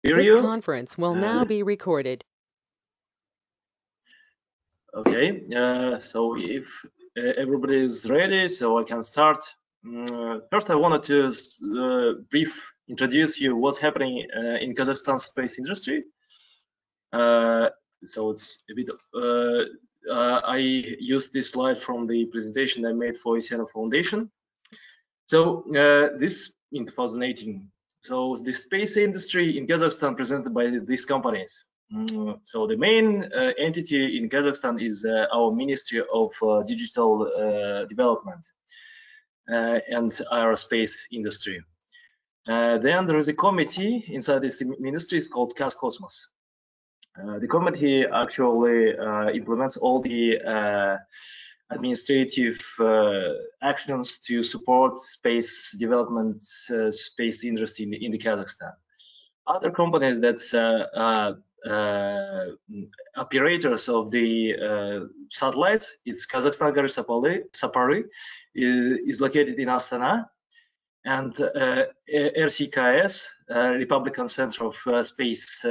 hear This you. conference will now be recorded. Okay, so if everybody is ready, so I can start. First, I wanted to brief introduce you what's happening in Kazakhstan space industry. So it's a bit. I used this slide from the presentation I made for Isiano Foundation. So this in 2018. So the space industry in Kazakhstan presented by these companies. So the main entity in Kazakhstan is our Ministry of Digital Development and Aerospace Industry. Then there is a committee inside this ministry. It's called Kazkosmos. The committee actually implements all the administrative actions to support space development, space industry in the Kazakhstan. Other companies that's operators of the satellites, it's Kazakhstan Sapari is located in Astana, and RCKS, Republican Center of Space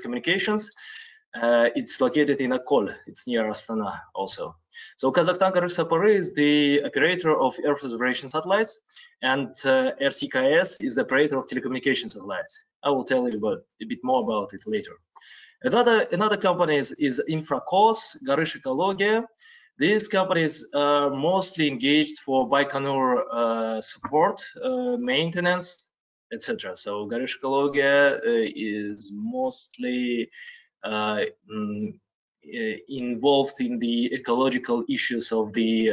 Communications, it's located in Akol. It's near Astana also. So Kazakhstan Sapari is the operator of Earth observation satellites, and RCKS is the operator of telecommunication satellites. I will tell you a bit more about it later. Another company is Infracos, Garыsh Ekologia. These companies are mostly engaged for Baikonur support, maintenance, etc. So Garыsh Ekologia is mostly involved in the ecological issues of the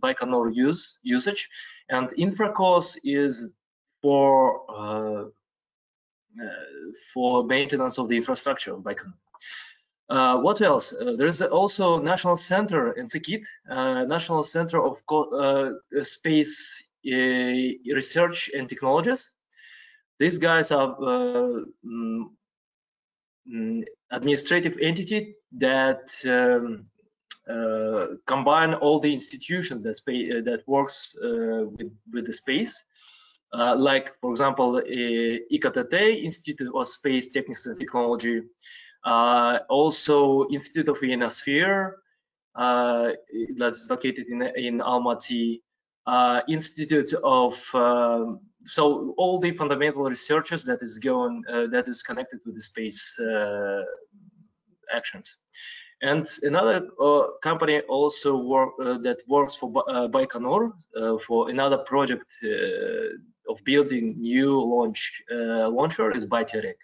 Baikonur usage, and Infracos is for maintenance of the infrastructure of Baikonur. What else? There is also National Center in Sekit, National Center of Space Research and Technologies. These guys are administrative entity that combine all the institutions that works with the space. Like, for example, IKTT, Institute of Space Technics and Technology, also Institute of Ionosphere, that's located in Almaty, Institute of so all the fundamental researchers that is connected with the space actions. And another company also that works for Baikonur for another project of building new launcher is Bayterek.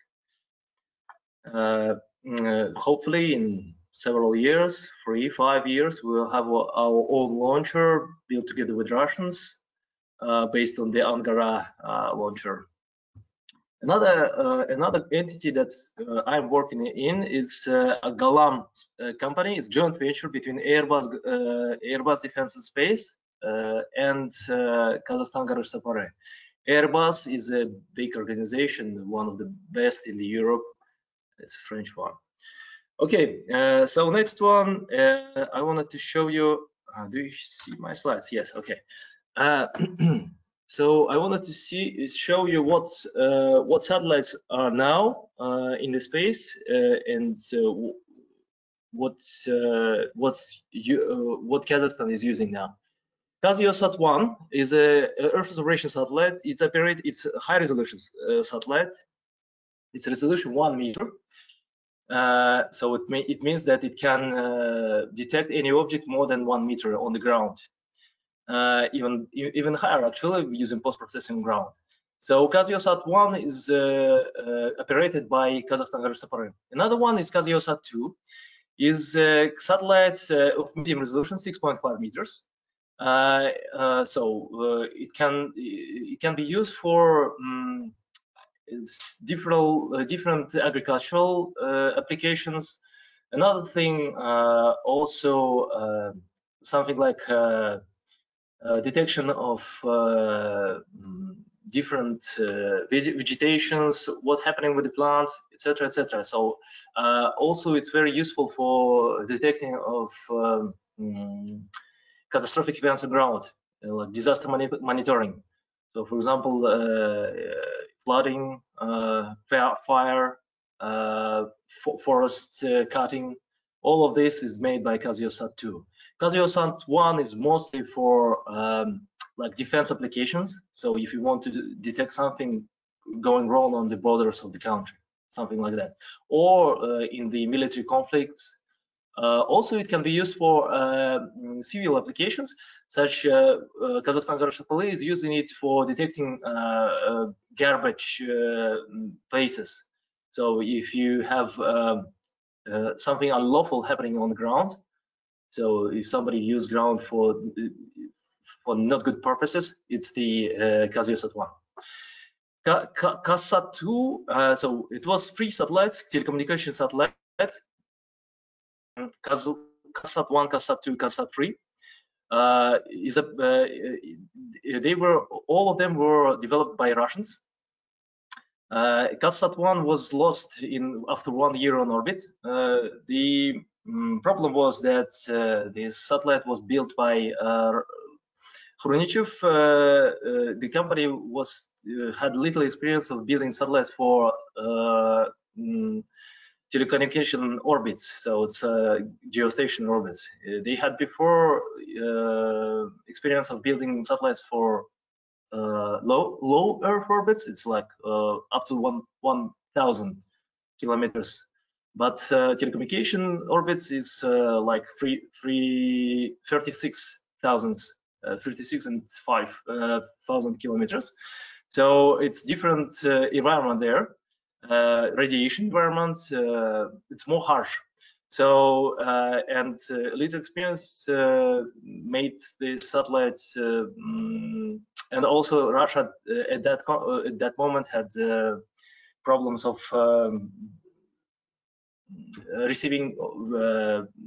Hopefully in several years, 3-5 years, we will have our own launcher built together with Russians based on the Angara launcher. Another entity that I'm working in is a Ghalam company. It's a joint venture between Airbus Defense and Space and Kazakhstan Garage Sapare. Airbus is a big organization, one of the best in Europe. It's a French one. Okay, so next one, I wanted to show you. Do you see my slides? Yes. Okay. So I wanted to show you what satellites are now in the space and what Kazakhstan is using now. KazioSat-1 is a Earth observation satellite. It's a high resolution satellite. It's resolution 1 meter. So it means that it can detect any object more than 1 meter on the ground. Even higher actually using post-processing ground. So KazioSat-1 is operated by Kazakhstan Garage Sapare. Another one is KazioSat-2, is a satellite of medium resolution, 6.5 meters. So it can be used for different agricultural applications. Another thing, also something like detection of different vegetations, what's happening with the plants, etc., etc. So also it's very useful for detecting of catastrophic events on ground, like disaster monitoring. So, for example, flooding, fire, forest cutting. All of this is made by KazioSat-2. KazioSat-1 is mostly for like defense applications. So if you want to detect something going wrong on the borders of the country, something like that, or in the military conflicts. Also, it can be used for civil applications, such Kazakhstan Garage Police is using it for detecting garbage places. So if you have something unlawful happening on the ground, so if somebody use ground for not good purposes, it's the KazioSat-1. KazSat-2, so it was 3 satellites, telecommunication satellites, KazSat-1, KazSat-2, KazSat-3. All of them were developed by Russians. KazSat-1 was lost after 1 year on orbit. The problem was that this satellite was built by Khrushchev. The company had little experience of building satellites for telecommunication orbits, so it's geostationary orbits. They had before experience of building satellites for low Earth orbits. It's like up to 1,000 kilometers. But telecommunication orbits is like 36 and 5,000 kilometers. So it's different environment there. Radiation environment, it's more harsh. So and little experience made the satellites, and also Russia at that moment had problems of receiving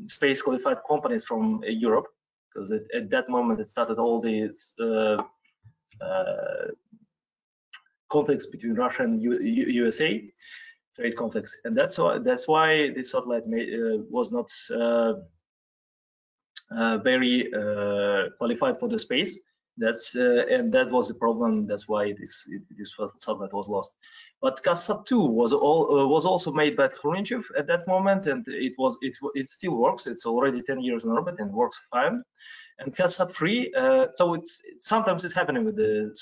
space qualified companies from Europe, because at that moment it started all these conflicts between Russia and USA, trade conflicts, and that's why this satellite was not very qualified for the space. And that was the problem. That's why this satellite was lost. But KazSat-2 was also made by Khrushchev at that moment, and it still works. It's already 10 years in orbit and works fine. And KazSat-3, so sometimes it's happening with the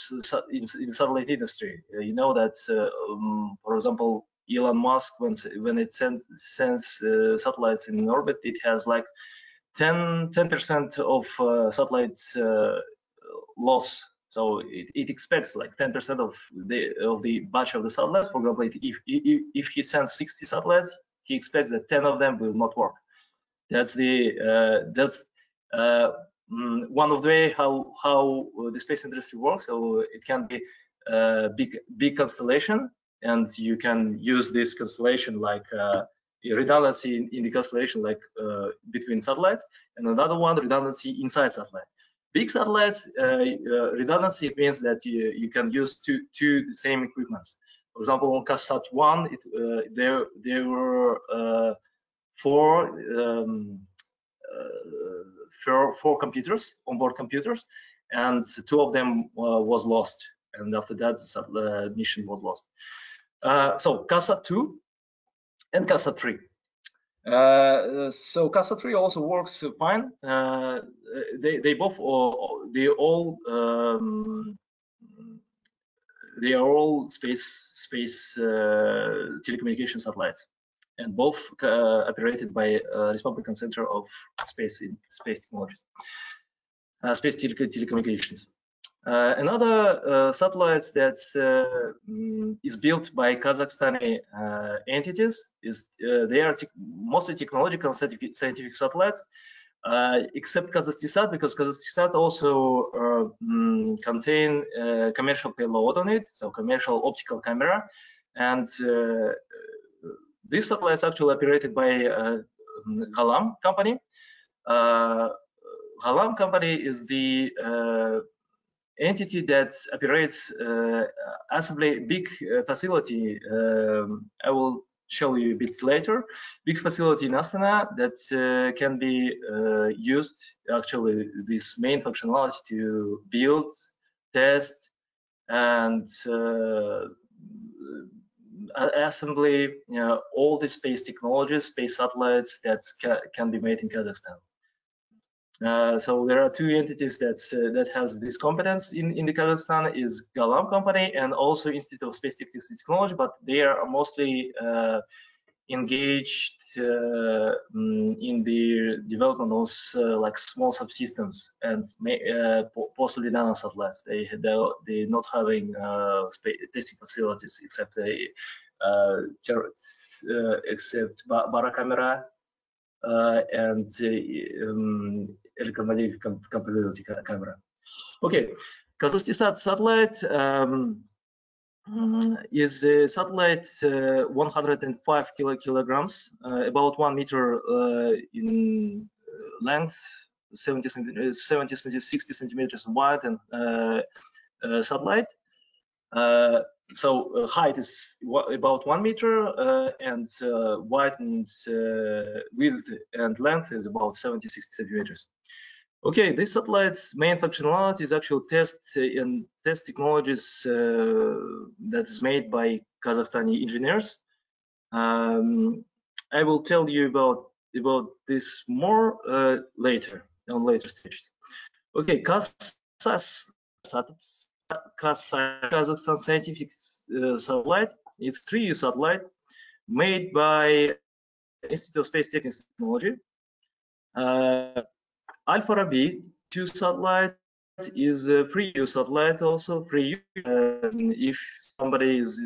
in satellite industry. You know that, for example, Elon Musk, when it sends satellites in orbit, it has like 10% of satellites loss. So it expects like 10% of the batch of the satellites. For example, if he sends 60 satellites, he expects that 10 of them will not work. That's one of the way how the space industry works. So it can be a big constellation, and you can use this constellation like redundancy in the constellation, like between satellites, and another one redundancy inside satellite. Big satellites, redundancy, it means that you can use two the same equipments. For example, on KazSat-1, there were four computers, onboard computers, and 2 of them was lost, and after that the mission was lost. So KazSat-2 and KazSat-3. So KazSat-3 also works fine. They are all space telecommunication satellites, and both operated by Republican Center of Space Technologies, space telecommunications. Another satellite that is built by Kazakhstani entities is they are mostly technological scientific satellites, except Kazakhstan, because Kazakhstan also contain commercial payload on it, so commercial optical camera, and this satellite is actually operated by Ghalam company. Ghalam company is the entity that operates assembly big facility. I will show you a bit later. Big facility in Astana that can be used, actually this main functionality, to build, test, and assembly all the space technologies, space satellites that can be made in Kazakhstan. So there are two entities that has this competence in the Kazakhstan, is Ghalam company and also Institute of Space Technology, but they are mostly engaged in the development of like small subsystems and possibly nano satellites. They're not having testing facilities except except barocamera and electromagnetic compatibility camera. Okay, Kazakhstan satellite is a satellite 105 kilograms, about 1 meter in length, 60 centimeters wide, and satellite. So height is about 1 meter, and width and width and length is about 60 centimeters. Okay, this satellite's main functionality is actual test technologies that is made by Kazakhstani engineers. I will tell you about this more later on later stages. Okay, Kazakhstan scientific satellite. It's 3U satellite made by Institute of Space Technology. Alpha Rabi 2 satellite is a 3U satellite, also 3U. If somebody is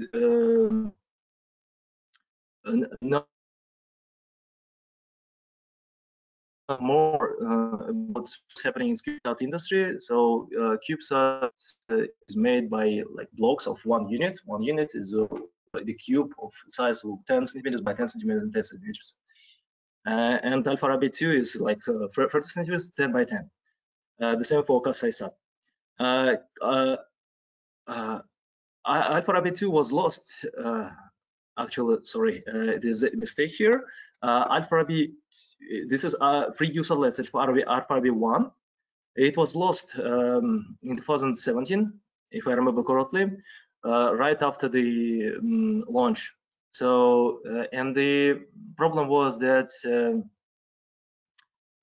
not more about what's happening in CubeSat industry, so CubeSat is made by like blocks of 1 unit. 1 unit is the cube of size of 10 centimeters by 10 centimeters and 10 centimeters. And Alpha Rabi 2 is like 30 centimeters, 10 by 10. The same for Kazakhstan. Alpha Rabi 2 was lost. Actually, sorry, there's a mistake here. Alpha Rabi, this is 3U satellites. Alpha Rabi 1. It was lost in 2017, if I remember correctly, right after the launch. So, and the problem was that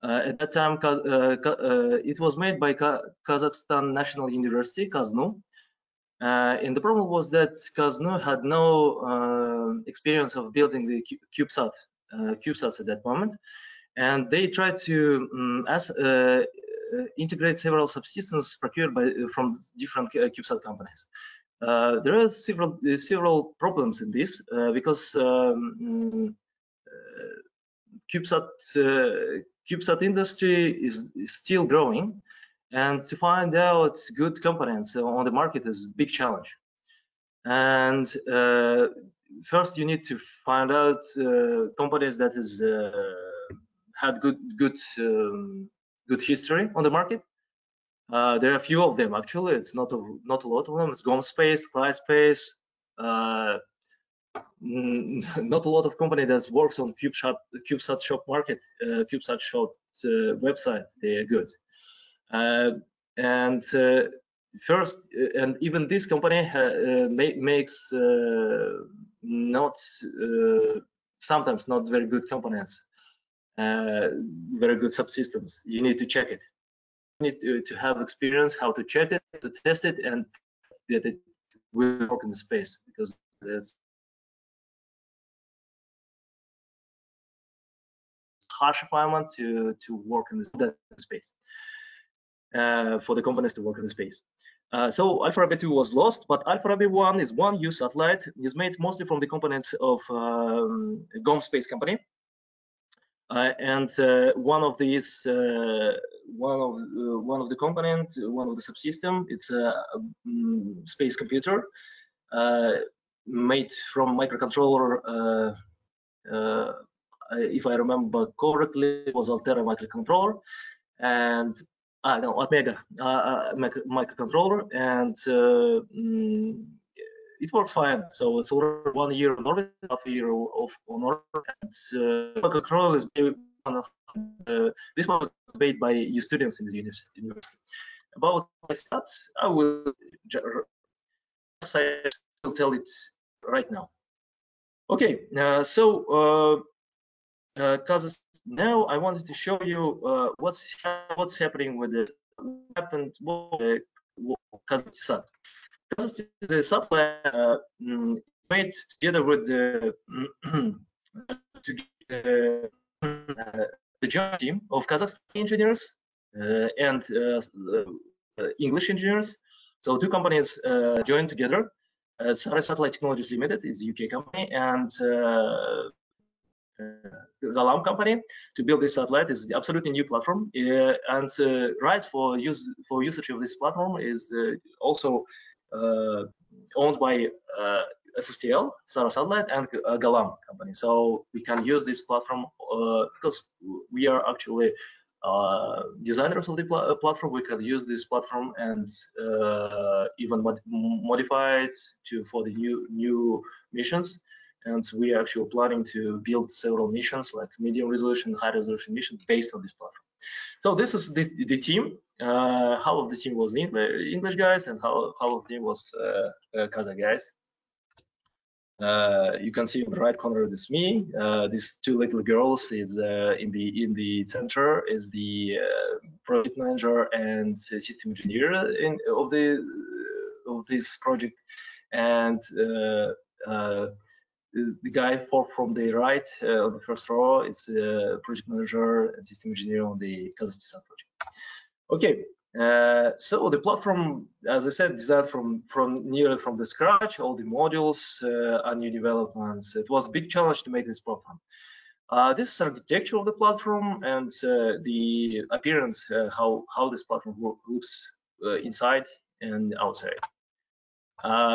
at that time, it was made by Kazakhstan National University, KazNU. And the problem was that KazNU had no experience of building the CubeSats at that moment. And they tried to integrate several subsystems procured from different CubeSat companies. There are several problems in this because CubeSat industry is still growing, and to find out good components on the market is a big challenge. And first, you need to find out companies that is had good history on the market. There are a few of them actually. It's not a lot of them. It's GomSpace, ClydeSpace. Not a lot of company that works on CubeSat shop market, CubeSat shop website. They are good. And first, and even this company makes not sometimes not very good components, very good subsystems. You need to check it. You need to have experience how to check it, to test it, and that it will work in the space, because it's harsh environment to work in that space. For the companies to work in the space. So Alpha Rabi 2 was lost, but Alpha Rabi 1 is 1U satellite. It's made mostly from the components of GomSpace company. And one of these, one of the component, one of the subsystem, it's a space computer made from microcontroller. If I remember correctly, it was Altera microcontroller, and no, Omega microcontroller, and it works fine. So it's already 1 year on orbit, half a year on orbit. And microcontroller is this one was made by students in the university. About my stats, I will tell it right now. Okay, now I wanted to show you what's happening with the happened Kazakhstan. Kazakhstan is a satellite made together with the the joint team of Kazakhstan engineers and English engineers. So two companies joined together. Sarai Satellite Technologies Limited is a UK company, and Ghalam company to build this satellite. Is absolutely new platform, and rights for usage of this platform is also owned by SSTL, Sarai Satellite, and Ghalam company. So we can use this platform because we are actually designers of the platform. We can use this platform and even modify it for the new missions. And we are actually planning to build several missions like medium resolution, high resolution mission based on this platform. So this is the team. Half of the team was English guys, and half of the team was Kazakh guys. You can see on the right corner, this me. These two little girls is in the center is the project manager and system engineer of this project, and the guy from the right on the first row is project manager and system engineer on the Kazakhstan project. Okay, so the platform, as I said, designed nearly from the scratch. All the modules are new developments. It was a big challenge to make this platform. This is architecture of the platform and the appearance, how this platform looks inside and outside.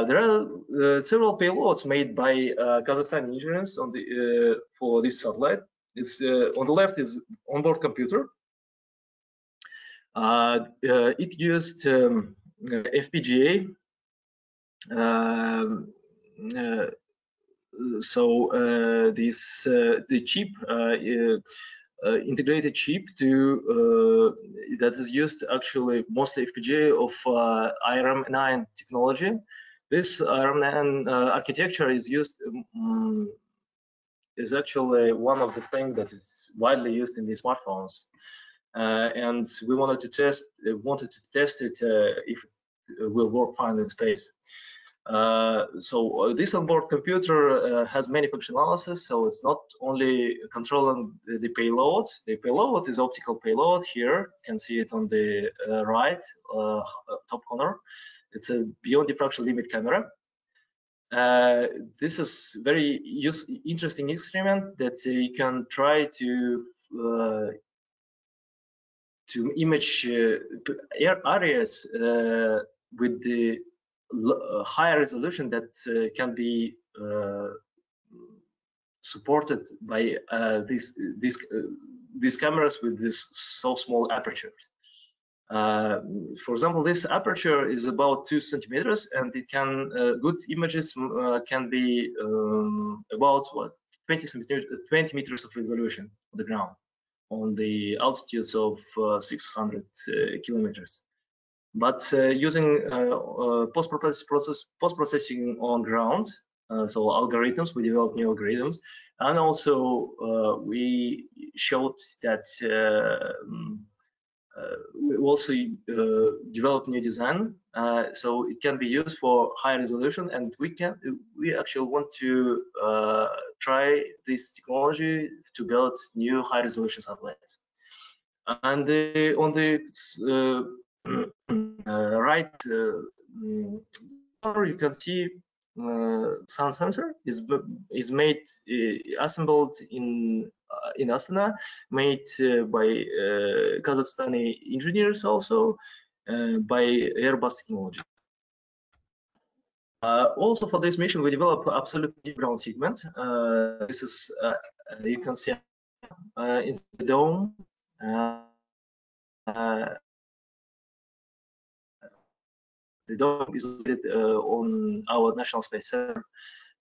There are several payloads made by Kazakhstan engineers on the for this satellite. It's on the left is onboard computer. It used FPGA. The chip integrated chip that is used actually mostly FPGA of IRM9 technology. This IRM9 architecture is used is actually one of the things that is widely used in the smartphones, and we wanted to test it if it will work fine in space. So this onboard computer has many functionalities. So it's not only controlling the payload. The payload is optical payload. Here you can see it on the right top corner. It's a beyond diffraction limit camera. This is very interesting instrument that you can try to image areas with the higher resolution that can be supported by these cameras with this so small apertures. For example, this aperture is about 2 centimeters, and it can good images can be about 20 meters of resolution on the ground, on the altitudes of 600 kilometers. But using post-processing on ground, so algorithms, we developed new algorithms, and also we showed that we also developed new design, so it can be used for high resolution, and we actually want to try this technology to build new high resolution satellites. And on the right you can see sun sensor is made assembled in Astana, made by Kazakhstani engineers, also by Airbus technology. Also for this mission we developed absolutely ground segment. This is you can see in the dome. The dome is located on our National Space Center.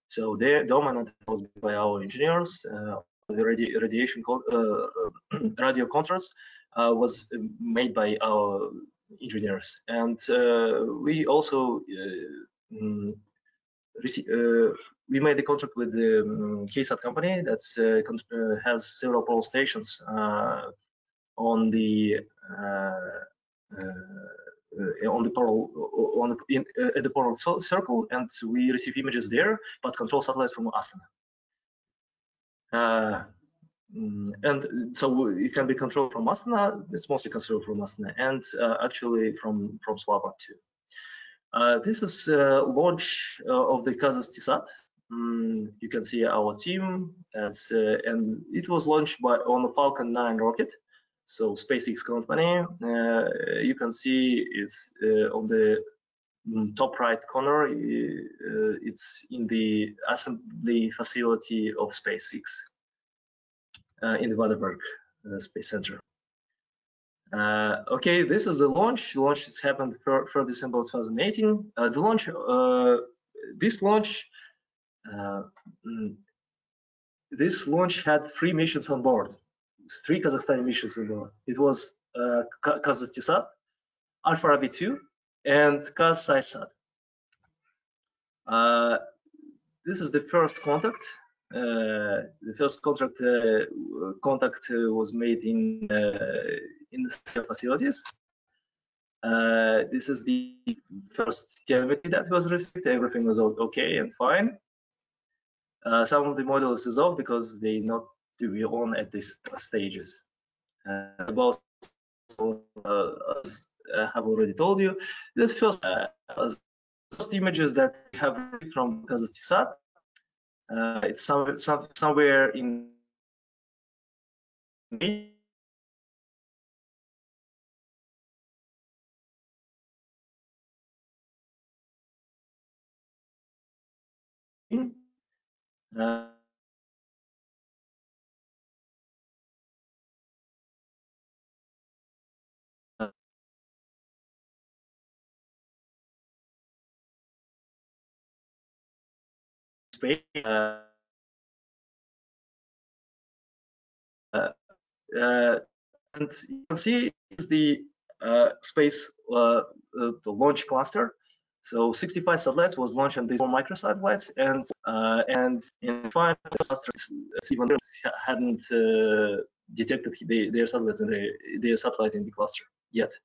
So the dome was built by our engineers. The radiation radio contrast was made by our engineers, and we also we made a contract with the KSAT company that has several polar stations on the at the polar circle, and we receive images there, but control satellites from Astana. And so it can be controlled from Astana. It's mostly controlled from Astana, and actually from Svalbard too. This is launch of the Kazakhstan. You can see our team, and it was launched on the Falcon 9 rocket. So SpaceX company. You can see it's on the top right corner. It's in the assembly facility of SpaceX in the Vandenberg Space Center. Okay, this is the launch. The launch has happened for December 2018. The launch, this launch had 3 missions on board, 3 Kazakhstani missions on board. It was Kazakhstan, Alpha Rabi 2, and KazSat. This is the first contact. The first contact was made in the facilities. This is the first telemetry that was received. Everything was okay and fine. Some of the modules is off because they not to be on at these stages. About as I have already told you, the first images that we have from Kazakhstan. It's somewhere in space. And you can see is the space the launch cluster. So 65 satellites was launched on these 4 microsatellites, and in final cluster, even hadn't detected their satellites in their satellite in the cluster yet.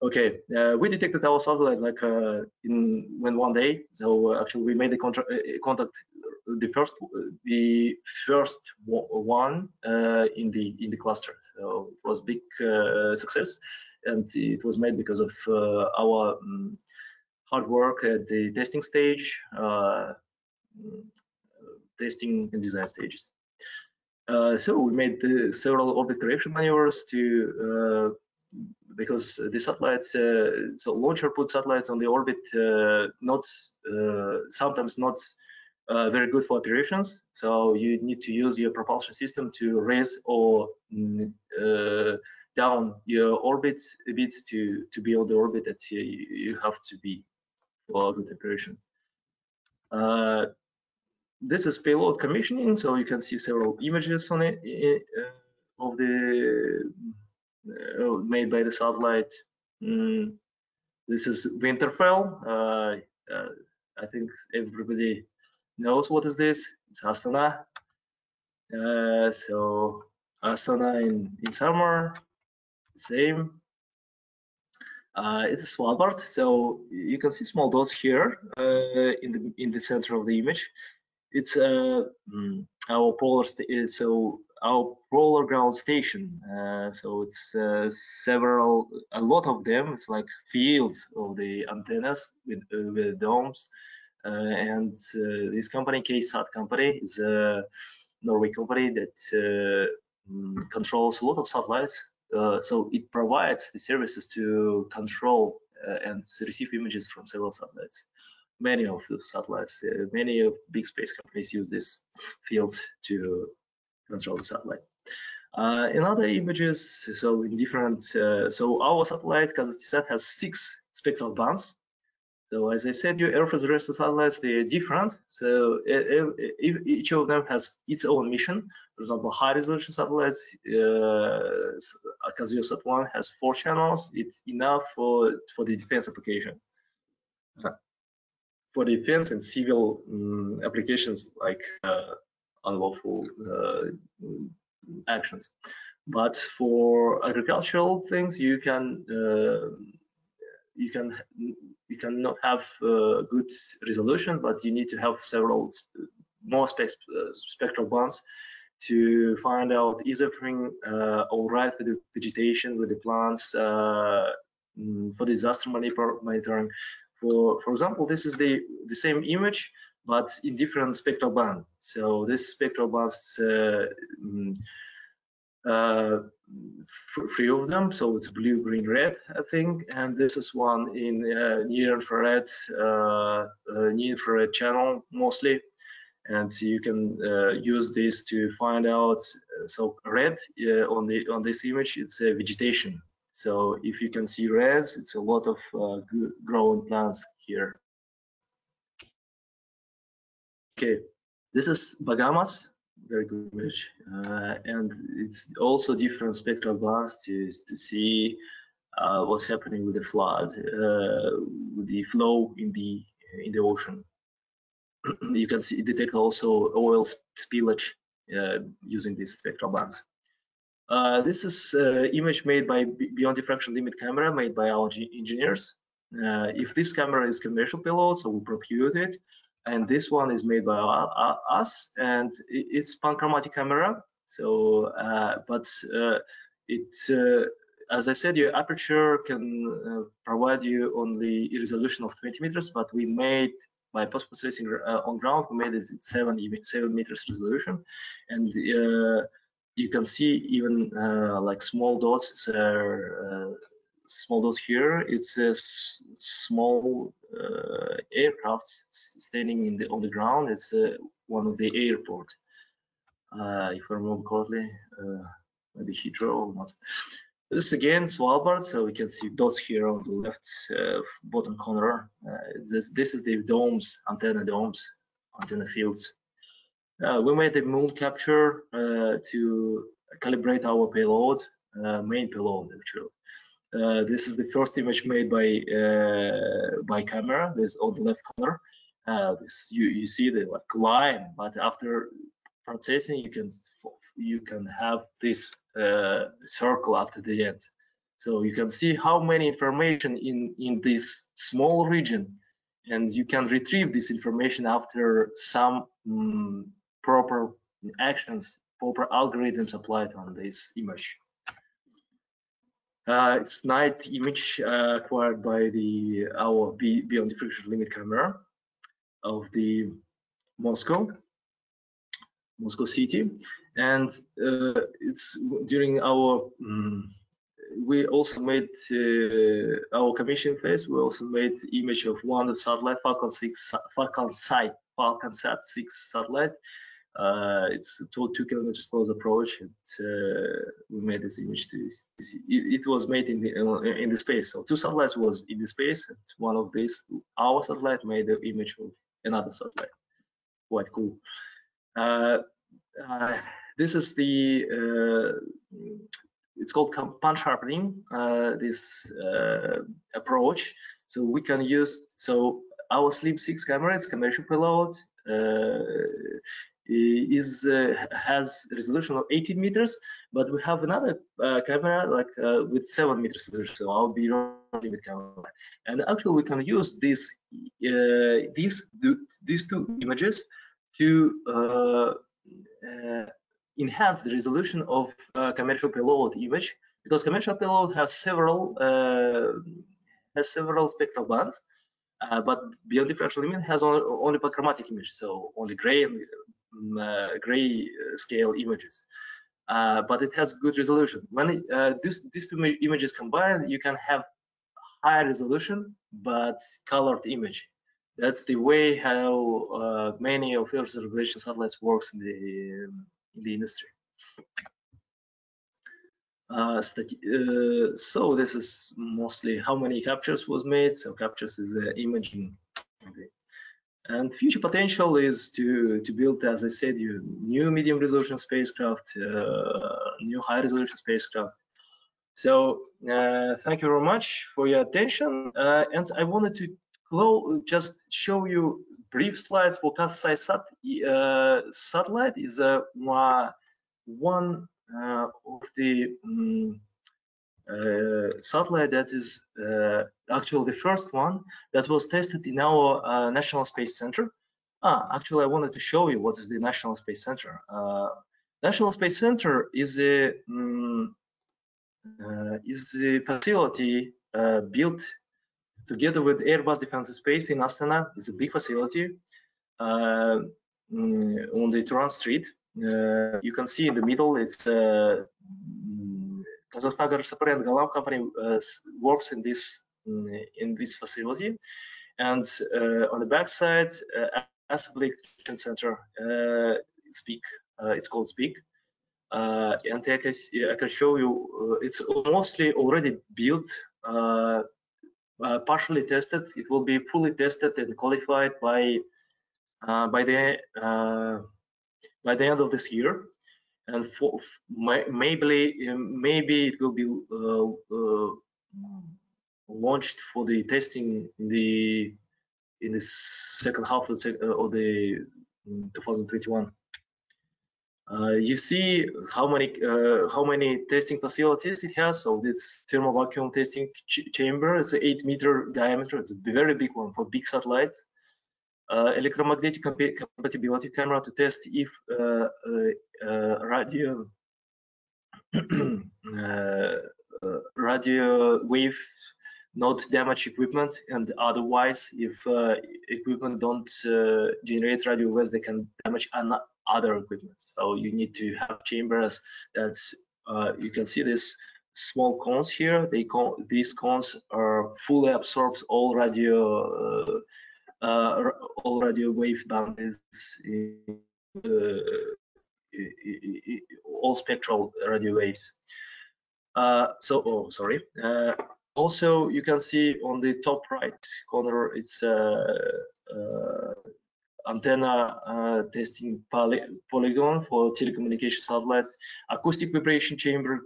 Okay, we detected our satellite like in one day. So actually, we made the contact the first one in the cluster. So it was big success, and it was made because of our hard work at the testing stage, testing and design stages. So we made several orbit correction maneuvers to because the satellites, so launcher put satellites on the orbit, sometimes not very good for operations. So you need to use your propulsion system to raise or down your orbit a bit to be on the orbit that you have to be for good operation. This is payload commissioning, so you can see several images on it of the made by the satellite. This is Winterfell. I think everybody knows what is this. It's Astana. So Astana in summer, same. It's Svalbard. So you can see small dots here in the center of the image. It's our polar our polar ground station. So it's a lot of them. It's like fields of the antennas with domes. And this company, KSAT company, is a Norway company that controls a lot of satellites. So it provides the services to control and receive images from several satellites. Many of the satellites, many of big space companies use these fields to control the satellite. In other images, so in different, so our satellite, Kazakhstan, has 6 spectral bands. So as I said, your Earth terrestrial satellites, they are different. So each of them has its own mission. For example, high resolution satellites, Kazakhstan 1 has 4 channels. It's enough for the defense application. for defense and civil applications like unlawful actions. But for agricultural things, you cannot have good resolution, but you need to have several more spectral bands to find out is everything all right with the vegetation, with the plants, for disaster monitoring. For example, this is the same image, but in different spectral band. So this spectral bands, three of them. So it's blue, green, red, I think. And this is one in near infrared channel mostly. And you can use this to find out. So red on this image, it's vegetation. So if you can see red, it's a lot of growing plants here. Okay, this is Bahamas, very good image, and it's also different spectral bands to see what's happening with the flood, with the flow in the ocean. You can detect also oil spillage using these spectral bands. This is image made by beyond diffraction limit camera made by our engineers. If this camera is commercial payload, so we procured it, and this one is made by us, and it's panchromatic camera. So, as I said, your aperture can provide you only a resolution of 20 meters, but we made by post-processing on ground, we made it 7 meters resolution, and you can see even like small dots. Small dots here. It's a small aircraft standing on the ground. It's one of the airport. If I remember correctly, maybe Heathrow or not. This again Svalbard, so we can see dots here on the left bottom corner. This is the domes, antenna fields. We made a moon capture to calibrate our payload, main payload actually. This is the first image made by camera. This on the left corner. You see the line, but after processing, you can have this circle after the end. So you can see how many information in this small region, and you can retrieve this information after some proper actions, proper algorithms applied on this image. It's night image acquired by our beyond diffraction limit camera of the Moscow city, and it's during our we also made our commission phase. We also made image of one of satellite FalconSat 6 satellite. It's a 2 kilometers close approach, and we made this image to see. It was made in the space. So 2 satellites was in the space, and one of these, our satellite, made the image of another satellite. Quite cool. This is the it's called pan sharpening. This approach. So we can use our Slim 6 camera. It's commercial payload. Has a resolution of 18 meters, but we have another camera with 7 meters resolution, so our beyond limit camera. And actually, we can use these 2 images to enhance the resolution of commercial payload image, because commercial payload has several spectral bands. But beyond diffraction limit has only panchromatic image, so only gray scale images. But it has good resolution. When these 2 images combined, you can have high resolution but colored image. That's the way how many of Earth observation satellites works in the industry. So this is mostly how many captures was made. So captures is imaging, and future potential is to build, as I said, new medium resolution spacecraft, new high resolution spacecraft. So thank you very much for your attention, and I wanted to just show you brief slides for Kazakhstan satellite. Is one of the satellite that is actually the first one that was tested in our National Space Center. Actually, I wanted to show you what is the National Space Center. National Space Center is a facility built together with Airbus Defence and Space in Astana. It's a big facility on the Turan Street. You can see in the middle, it's Kazakhstan and Ghalam company works in this facility, and on the back side, Assembly Extension Center, it's called Speak. And I can show you, it's mostly already built, partially tested. It will be fully tested and qualified by the end of this year, and maybe it will be launched for the testing in the second half of the 2021. You see how many testing facilities it has. So this thermal vacuum testing chamber is an 8-meter diameter. It's a very big one for big satellites. Electromagnetic compatibility camera to test if radio wave not damage equipment, and otherwise if equipment don't generate radio waves, they can damage other equipment. So you need to have chambers that you can see this small cones here. These cones are fully absorbs all radio wave bands, all spectral radio waves. Also, you can see on the top right corner, it's antenna testing polygon for telecommunication satellites, acoustic vibration chamber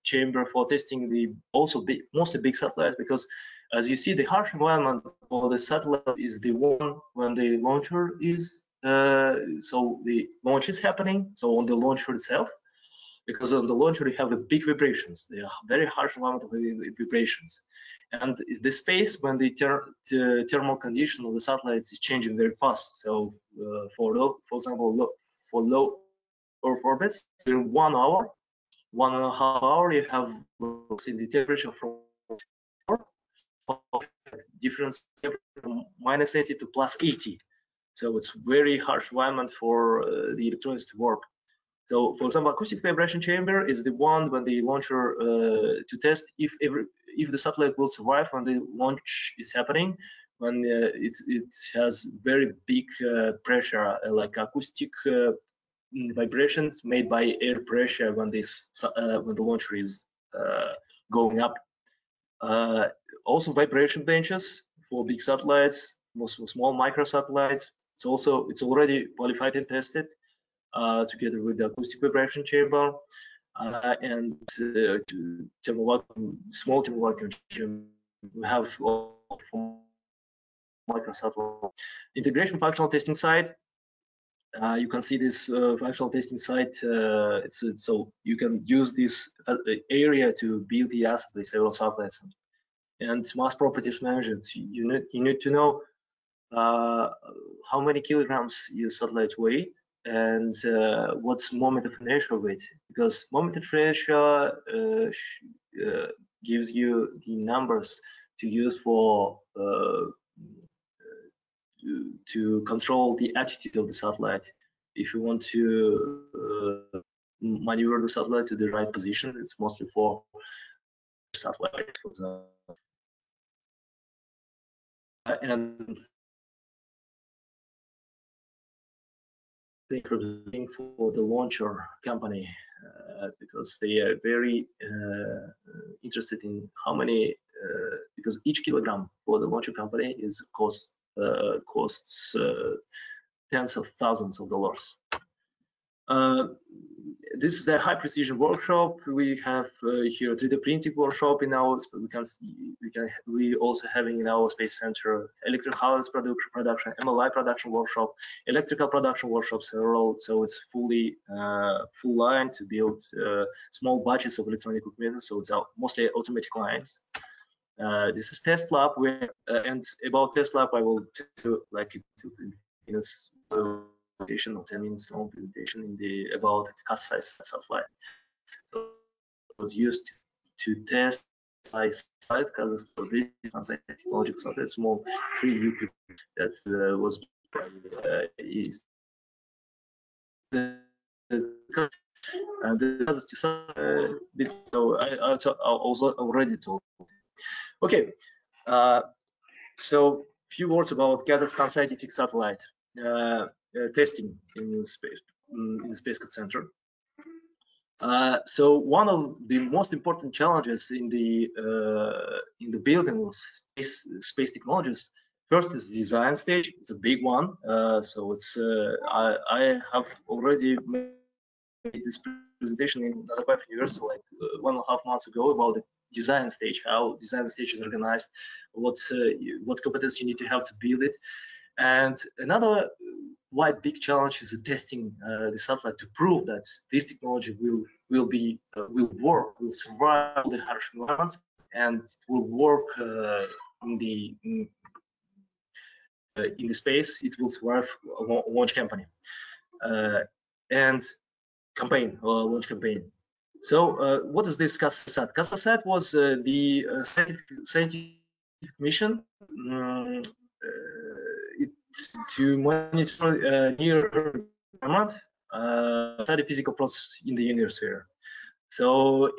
chamber for testing the mostly big satellites, because as you see, the harsh environment for the satellite is the one when the launcher is so the launch is happening, so on the launcher itself, because on the launcher you have the big vibrations. They are very harsh amount of vibrations, and it's the space when the thermal condition of the satellites is changing very fast. So for example, for low Earth orbits, in 1 hour, 1.5 hours, you have in the temperature from difference from -80 to +80. So it's very harsh environment for the electronics to work. So, for example, acoustic vibration chamber is the one when the launcher to test if the satellite will survive when the launch is happening, when it has very big pressure, like acoustic vibrations made by air pressure when when the launcher is going up. Also, vibration benches for big satellites, most small microsatellites. It's already qualified and tested. Together with the acoustic vibration chamber and small thermal vacuum chamber. We have microsatellite integration functional testing site. You can see this functional testing site. So you can use this area to build the assembly several satellites and mass properties management. You need to know how many kilograms your satellite weight, and what's moment of inertia weight, because moment of inertia gives you the numbers to use for to control the attitude of the satellite. If you want to maneuver the satellite to the right position, it's mostly for satellites, for example. And thing for the launcher company, because they are very interested in how many, because each kilogram for the launcher company is costs tens of thousands of dollars. This is a high precision workshop. We have here a 3D printing workshop in our. We also having in our space center electric harness production, MLI production workshop, electrical production workshop, several. So it's fully full line to build small batches of electronic equipment. So it's mostly automatic lines. This is test lab, and about test lab, I will tell you like in this presentation or 10 minutes long presentation about the Kazakhstan satellite. So it was used to test satellite Kazakhstan technology satellite, small 3D that was is and the Kazakhstan so I also already told. Okay, so few words about Kazakhstan scientific satellite testing in Spacecraft Center. So one of the most important challenges in the building of space technologies, first is design stage. It's a big one. So it's I have already made this presentation in Nazarbayev University like 1.5 months ago about the design stage, how design stage is organized, what competence you need to have to build it. And another quite big challenge is the testing the satellite to prove that this technology will work, will survive the harsh environments, and will work in the space. It will survive a launch campaign and launch campaign. So what is this Kazakhstan? Kazakhstan was the scientific mission to monitor near Earth environment, study physical process in the ionosphere. So,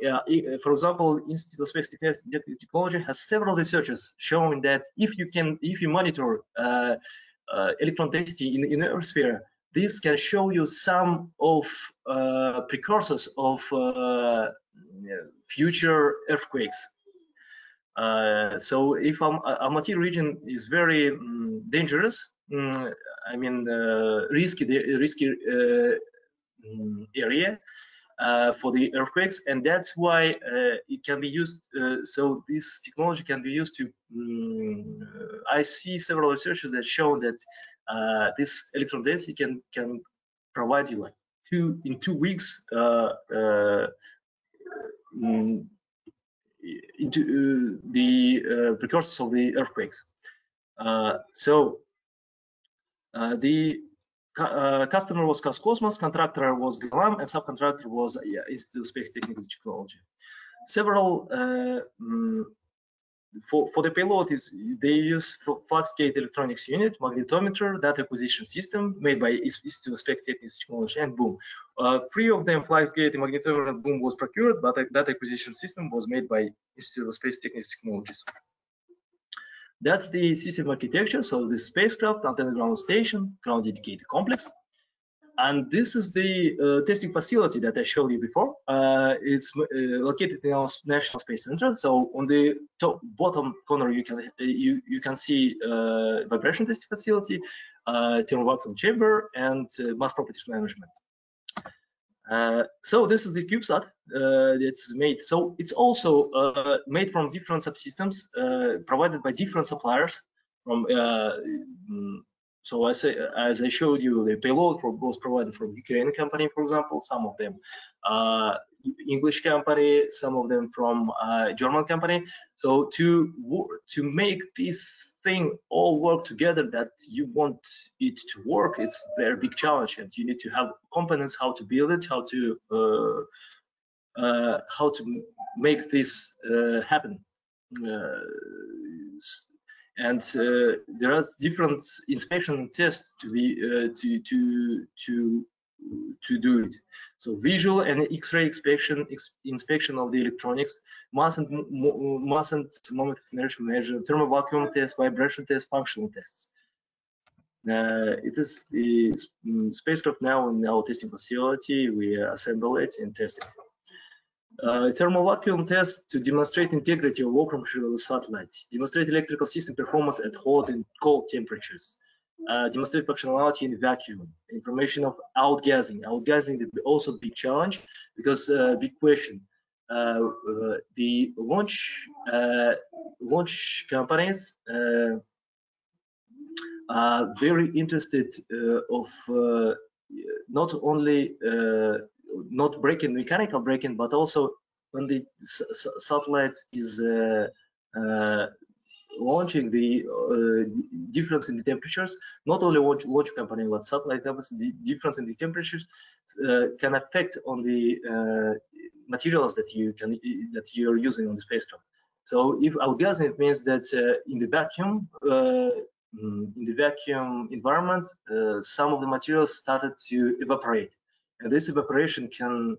for example, Institute of Space Technology has several researchers showing that if you monitor electron density in the ionosphere, this can show you some of precursors of future earthquakes. So if Almaty region is very dangerous, I mean risky area for the earthquakes, and that's why it can be used. So this technology can be used to. I see several researchers that show that this electron density can provide you like in 2 weeks into the precursors of the earthquakes. So the customer was Cosmos, contractor was Ghalam, and subcontractor was Institute of Space Technology. Several for the payload they use fluxgate electronics unit, magnetometer, data acquisition system made by Institute of Space Technology, and boom. 3 of them, fluxgate, magnetometer, and boom, was procured, but that acquisition system was made by Institute of Space Technologies. That's the system architecture. So the spacecraft, antenna ground station, ground dedicated complex. And this is the testing facility that I showed you before. It's located in our National Space Center. So on the bottom corner, you can see vibration testing facility, thermal vacuum chamber, and mass properties management. So this is the CubeSat that's made. So it's also made from different subsystems provided by different suppliers. From so as I showed you, the payload was provided from Ukrainian company, for example. Some of them English company, some of them from German company. So to make this thing all work together, that you want it to work, it's a very big challenge, and you need to have components, how to build it, how to make this happen. And there are different inspection tests to be to do it. So visual and X-ray inspection of the electronics, mass and moment of inertia measure, thermal vacuum test, vibration test, functional tests. It is the spacecraft now in our testing facility. We assemble it and test it. Thermal vacuum test to demonstrate integrity of low pressure of the satellite, demonstrate electrical system performance at hot and cold temperatures, demonstrate functionality in vacuum, information of outgassing. Outgassing is also a big challenge because big question. The launch companies are very interested of not only not breaking mechanical breaking, but also when the satellite is launching, the difference in the temperatures, not only launch company but satellite companies, the difference in the temperatures can affect on the materials that you are using on the spacecraft. So if outgassing, it means that in the vacuum environment, some of the materials started to evaporate, and this evaporation can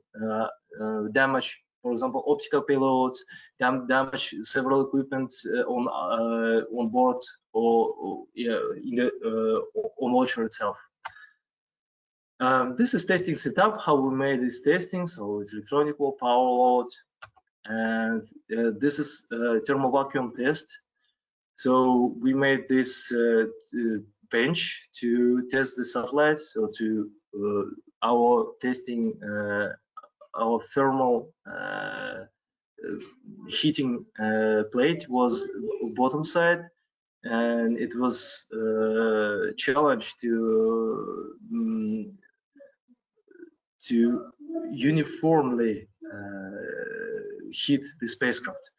damage, for example, optical payloads, damage several equipments on board or in the on launcher itself. This is testing setup, how we made this testing. So it's electronic wall, power load, and this is thermal vacuum test. So we made this bench to test the satellite. So to our testing, our thermal heating plate was bottom side, and it was challenged to uniformly heat the spacecraft.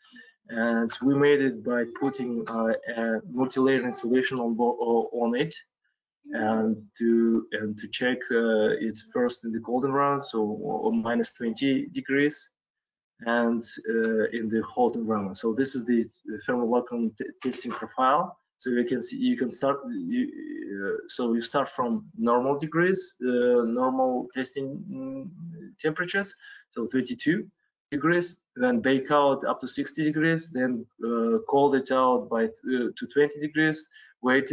And we made it by putting a multi-layer insulation on it, and to check it first in the cold environment, so on -20 degrees, and in the hot environment. So this is the thermal vacuum testing profile. So you can see, you can start. So you start from normal degrees, normal testing temperatures, so 22 degrees, then bake out up to 60 degrees, then cold it out by to 20 degrees, wait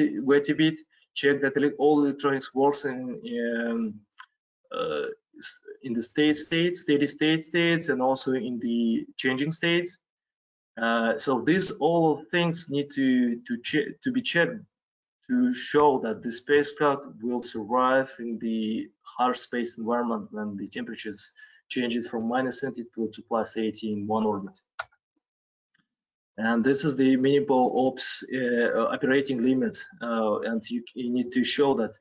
a bit, check that all electronics works in the steady state states, and also in the changing states. So these all things need to be checked to show that the spacecraft will survive in the harsh space environment when the temperatures changes from -70 to +80 in one orbit. And this is the minimal ops operating limit, and you need to show that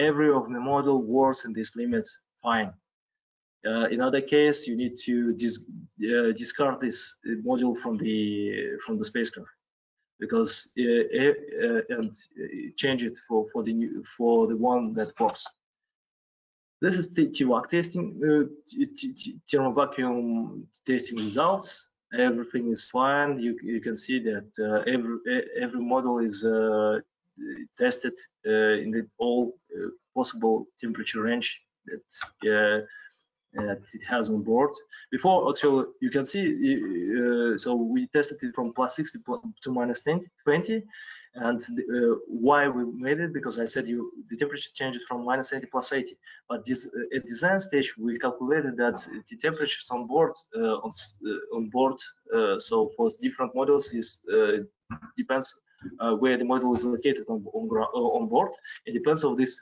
every of the model works in these limits fine. In other case, you need to discard this module from the spacecraft, because and change it for the one that works. This is the TVAC testing, thermal vacuum testing results. Everything is fine. You can see that every model is tested in the all possible temperature range that it has on board. Before, actually, you can see, so we tested it from +60 to -20, and why we made it, because I said the temperature changes from -80 +80, but this at design stage we calculated that the temperatures on board so for different models is depends where the model is located on board. It depends on this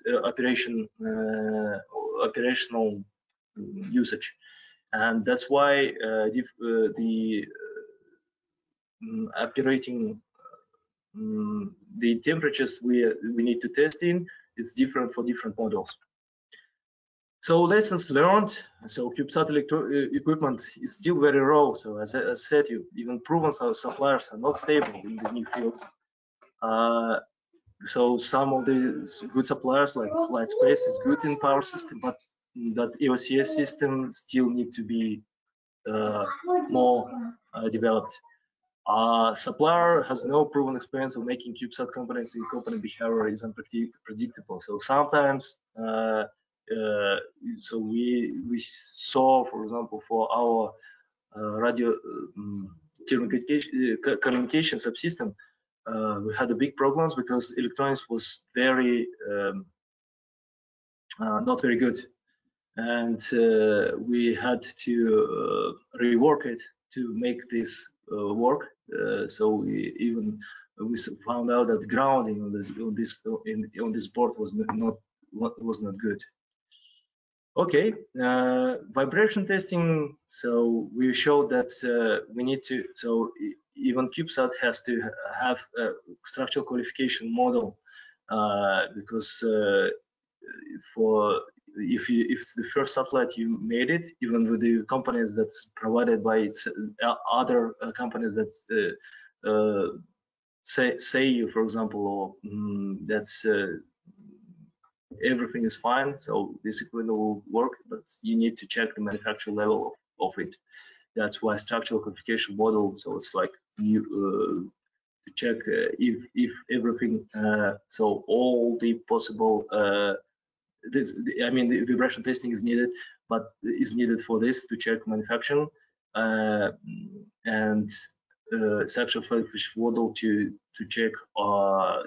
operational usage, and that's why the operating the temperatures we need to test in, it's different for different models. So lessons learned. So CubeSat equipment is still very raw. So as I said, even proven suppliers are not stable in the new fields. So some of the good suppliers like Flight Space is good in power system, but that EOCS system still need to be more developed. Supplier has no proven experience of making CubeSat components, and component behavior is unpredictable. So sometimes, so we saw, for example, for our radio communication subsystem, we had a big problems because electronics was very not very good, and we had to rework it to make this work. So we even we found out that grounding on this board was not good. Okay, vibration testing. So we showed that we need to. So even CubeSat has to have a structural qualification model because if it's the first satellite you made it, even with the components that's provided by other companies that say you, for example, or that's everything is fine, so this equipment will work, but you need to check the manufacturer level of it. That's why structural qualification model. So it's like you to check if everything. So all the possible. I mean, the vibration testing is needed, but is needed for this to check manufacturing and structural qualification model to check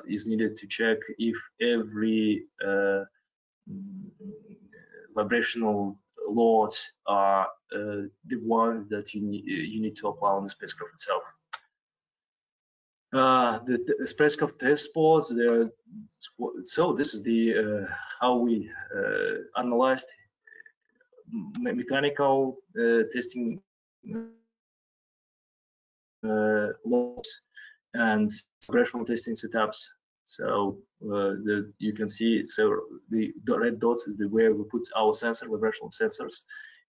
is needed to check if every vibrational loads are the ones that you need to apply on the spacecraft itself. The spacecraft test pods. So this is the how we analyzed mechanical testing loads and vibrational testing setups. So you can see, so the red dots is the where we put our vibrational sensors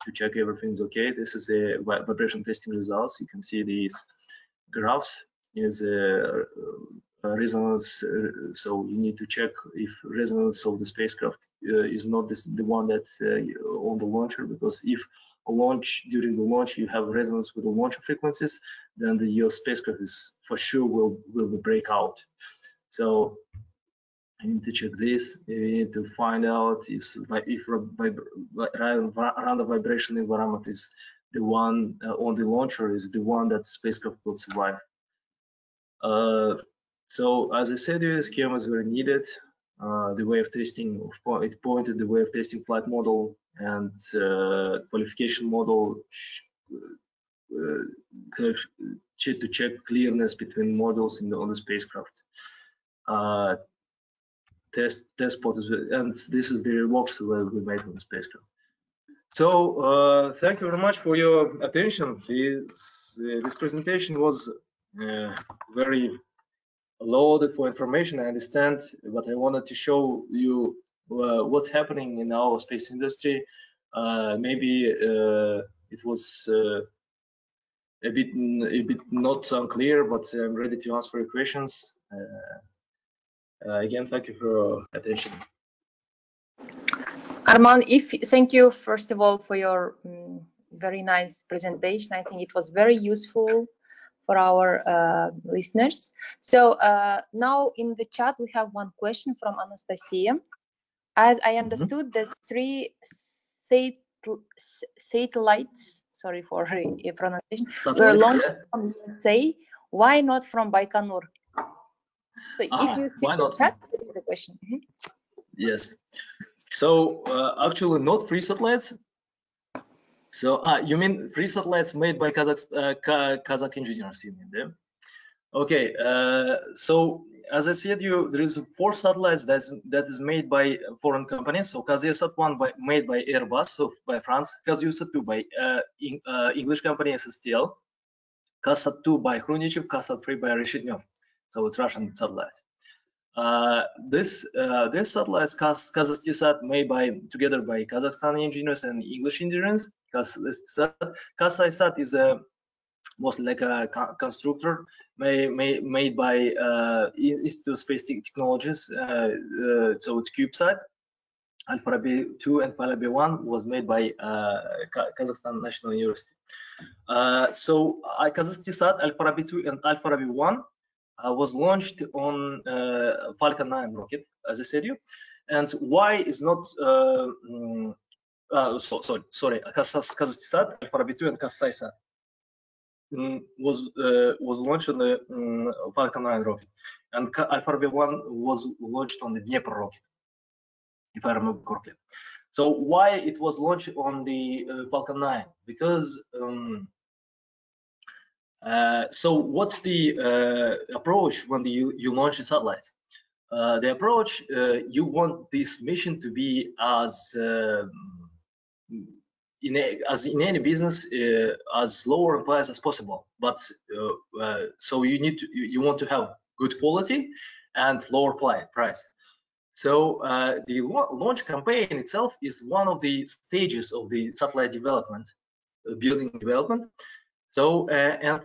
to check everything's okay. This is the vibration testing results. You can see these graphs is resonance. So you need to check if resonance of the spacecraft is not the one that's on the launcher, because if during the launch you have resonance with the launcher frequencies, then your spacecraft is for sure will break out. So I need to check this. You need to find out if random vibration environment is the one on the launcher is the one that spacecraft will survive. So as I said, the schemas were needed. The way of testing, it pointed the way of testing flight model and qualification model to check clearness between models on the spacecraft. Test pod, and this is the works that we made on the spacecraft. So thank you very much for your attention. This presentation was very loaded for information. I understand, but I wanted to show you what's happening in our space industry. Maybe it was a bit not unclear, but I'm ready to answer your questions. Again, thank you for your attention. Arman, thank you first of all for your very nice presentation. I think it was very useful for our listeners. So now in the chat we have one question from Anastasia. As I understood, the 3 satellites, sorry for pronunciation, were launched from USA. Why not from Baikonur? So if you see the chat, there is a question. Yes. So actually not 3 satellites. So you mean 3 satellites made by Kazakh engineers, you mean them? Okay. So as I said, there is 4 satellites that is made by foreign companies. So KazSat-1 made by Airbus, so by France. KazUSat-2 by English company SSTL. KazSat-2 by Khrushchev. KazSat-3 by Reshetnev. So it's Russian satellites. This satellites KazSat made together by Kazakhstani engineers and English engineers. KazSat is mostly like a constructor made by Institute of Space Technologies. So it's CubeSat. Alpha-B 2 and Alpha-B 1 was made by Kazakhstan National University. So KazSat Alpha-B 2 and Alpha-B 1 was launched on Falcon 9 rocket, as I said you. And why is not sorry, KazSat Alpha-B 2 and KazSat was launched on the Falcon 9 rocket, and Alpha-B 1 was launched on the Dnepr rocket, if I remember correctly. So why it was launched on the Falcon 9? Because So what's the approach when you launch a satellite? The approach, you want this mission to be as in any business, as lower in price as possible. But so you want to have good quality and lower price. So the launch campaign itself is one of the stages of the satellite development, building development. So there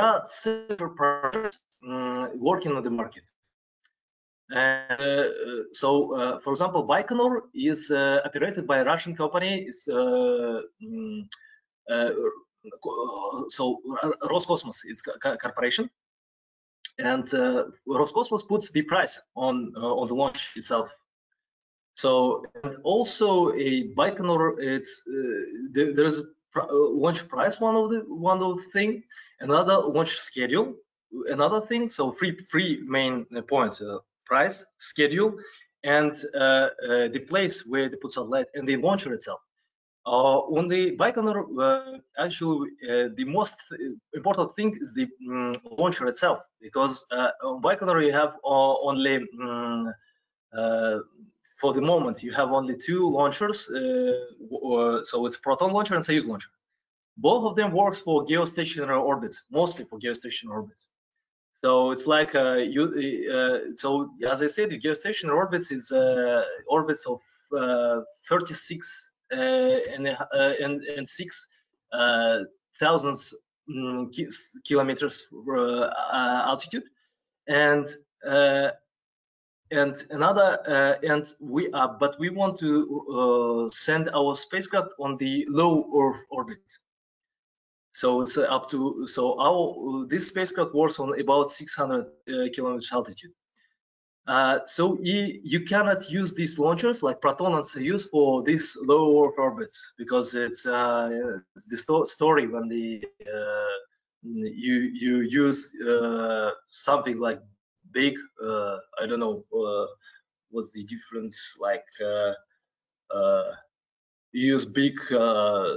are several partners working on the market. So, for example, Baikonur is operated by a Russian company. So Roscosmos is a corporation, and Roscosmos puts the price on the launch itself. So, and also a Baikonur, there is a launch price, one of the thing, another launch schedule, another thing. So three main points: price, schedule, and the place where they put satellite and the launcher itself. On the Baikonur, actually, the most important thing is the launcher itself, because on Baikonur you have only for the moment you have only two launchers. So it's Proton launcher and Soyuz launcher. Both of them works for geostationary orbits, mostly for geostationary orbits. So it's like so as I said, the geostationary orbits is orbits of 36 and 6 thousandths kilometers altitude, and another but we want to send our spacecraft on the low Earth orbit. So it's up to, so this spacecraft works on about 600 kilometers altitude. So you cannot use these launchers like Proton and Soyuz for these low Earth orbits, because it's the story when you use something like big, I don't know what's the difference, like you use big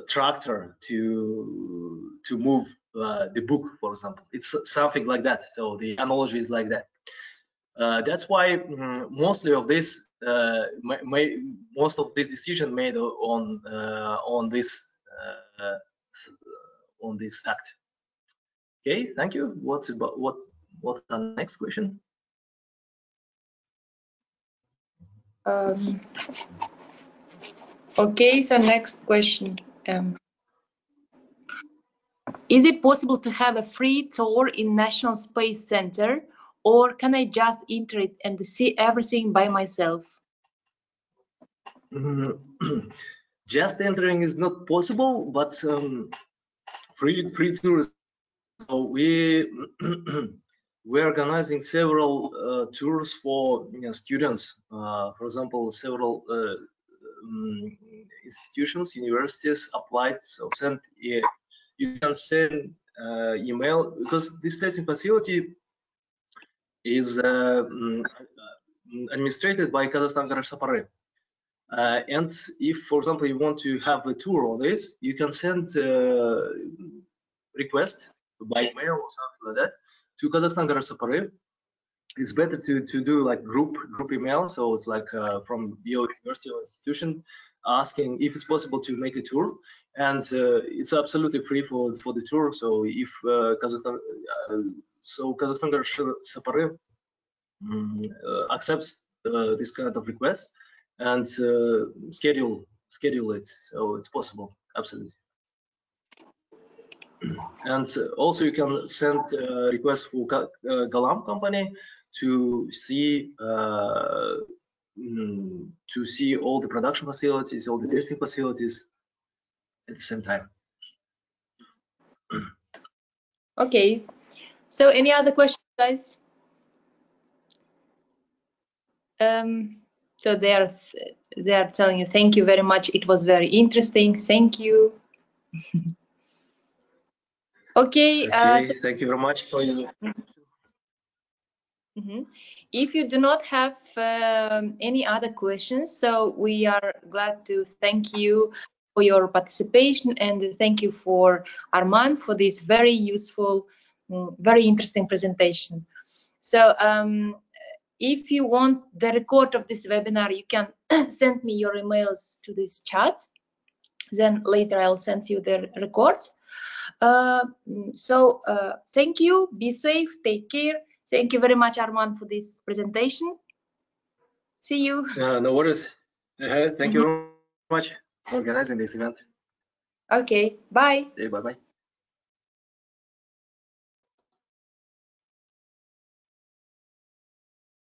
tractor to move the book, for example. It's something like that. So the analogy is like that. That's why mostly of this, most of this decision made on this fact. Okay, thank you. What's the next question? Okay, so next question. Is it possible to have a free tour in National Space Center, or can I just enter it and see everything by myself? Just entering is not possible, but free tours. So we're organizing several tours for students. For example, several institutions, universities applied. So you can send email, because this testing facility is administrated by Kazakhstan Garage Sapare. And if, for example, you want to have a tour on this, you can send request by email or something like that to Kazakhstan Garage Sapare. It's better to do like group email, so it's like from your university or institution asking if it's possible to make a tour, and it's absolutely free for the tour. So if Kazakhstan Garage Sapare accepts this kind of request and schedule it, so it's possible, absolutely. And also you can send requests for Ghalam company to see all the production facilities, all the testing facilities at the same time. Okay, so any other questions, guys? So they are telling you thank you very much. It was very interesting. Thank you. Okay. So thank you very much for you. If you do not have any other questions, so we are glad to thank you your participation, and thank you for Arman for this very useful, very interesting presentation. So if you want the record of this webinar, you can send me your emails to this chat. Then later I'll send you the record. Thank you, be safe, take care. Thank you very much, Arman, for this presentation. See you. No worries. Thank you very much for organizing this event. Okay, bye. See you, bye-bye.